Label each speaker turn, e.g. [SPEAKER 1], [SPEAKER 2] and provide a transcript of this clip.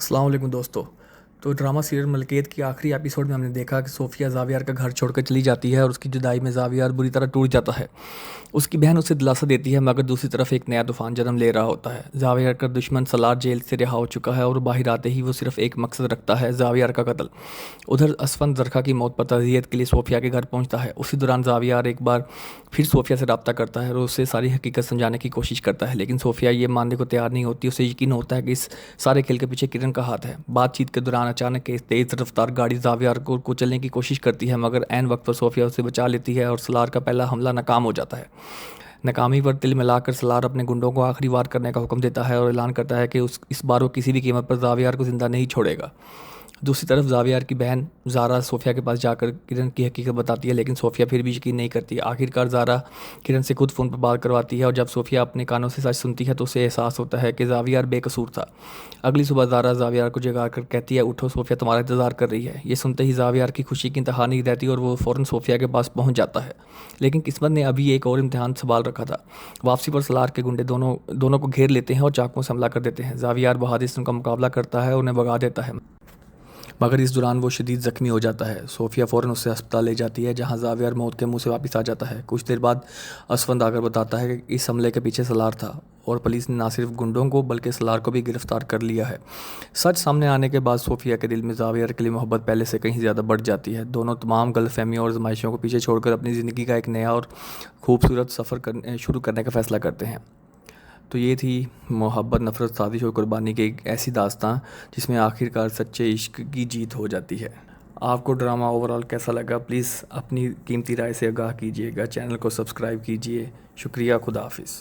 [SPEAKER 1] अस्सलाम वालेकुम दोस्तों। तो ड्रामा सीरियल मलकियत की आखिरी एपिसोड में हमने देखा कि सोफिया ज़ावियार का घर छोड़कर चली जाती है और उसकी जुदाई में ज़ावियार बुरी तरह टूट जाता है। उसकी बहन उसे दिलासा देती है, मगर दूसरी तरफ एक नया तूफान जन्म ले रहा होता है। ज़ावियार का दुश्मन सलार जेल से रिहा हो चुका है और बाहर आते ही वो सिर्फ एक मकसद रखता है, ज़ावियार का कत्ल। उधर असफन जरखा की मौत पर तज़ियत के लिए सोफिया के घर पहुंचता है। उसी दौरान ज़ावियार एक बार फिर सोफिया से रब्ता करता है और उससे सारी हकीकत समझाने की कोशिश करता है, लेकिन सोफिया ये मानने को तैयार नहीं होती। उसे यकीन होता है कि इस सारे खेल के पीछे किरण का हाथ है। बातचीत के दौरान अचानक एक तेज़ रफ्तार गाड़ी ज़ावियार को कुचलने की कोशिश करती है, मगर ऐन वक्त पर सोफिया उसे बचा लेती है और सलार का पहला हमला नाकाम हो जाता है। नाकामी पर तिल मिलाकर सलार अपने गुंडों को आखिरी वार करने का हुक्म देता है और ऐलान करता है कि उस इस बार वो किसी भी कीमत पर ज़ावियार को ज़िंदा नहीं छोड़ेगा। दूसरी तरफ ज़ावियार की बहन ज़ारा सोफिया के पास जाकर किरण की हकीकत बताती है, लेकिन सोफिया फिर भी यकीन नहीं करती। आखिरकार ज़ारा किरण से खुद फ़ोन पर बात करवाती है और जब सोफिया अपने कानों से सच सुनती है तो उसे एहसास होता है कि ज़ावियार बेकसूर था। अगली सुबह ज़ारा ज़ावियार को जगा कर कहती है, उठो, सोफिया तुम्हारा इंतज़ार कर रही है। ये सुनते ही ज़ावियार की खुशी की इंतहा नहीं रहती और वो फ़ौरन सोफिया के पास पहुंच जाता है। लेकिन किस्मत ने अभी एक और इम्तिहान संभाल रखा था। वापसी पर सलार के गुंडे दोनों दोनों को घेर लेते हैं और चाकुओं से हमला कर देते हैं। ज़ावियार बहादुरी से उनका मुकाबला करता है और उन्हें भगा देता है, मगर इस दौरान वो शदीद ज़ख्मी हो जाता है। सोफिया फ़ौरन उसे अस्पताल ले जाती है, जहां ज़ावियार मौत के मुंह से वापस आ जाता है। कुछ देर बाद असफंद आकर बताता है कि इस हमले के पीछे सलार था और पुलिस ने ना सिर्फ गुंडों को बल्कि सलार को भी गिरफ्तार कर लिया है। सच सामने आने के बाद सोफिया के दिल में ज़ावियार के लिए मोहब्बत पहले से कहीं ज़्यादा बढ़ जाती है। दोनों तमाम गलतफहमियों और आजमाइशों को पीछे छोड़कर अपनी ज़िंदगी का एक नया और खूबसूरत सफ़र शुरू करने का फ़ैसला करते हैं। तो ये थी मोहब्बत, नफ़रत, साजिश और कुर्बानी की एक ऐसी दास्तां जिसमें आखिरकार सच्चे इश्क की जीत हो जाती है। आपको ड्रामा ओवरऑल कैसा लगा? प्लीज़ अपनी कीमती राय से आगाह कीजिएगा। चैनल को सब्सक्राइब कीजिए। शुक्रिया। खुदा हाफिज़।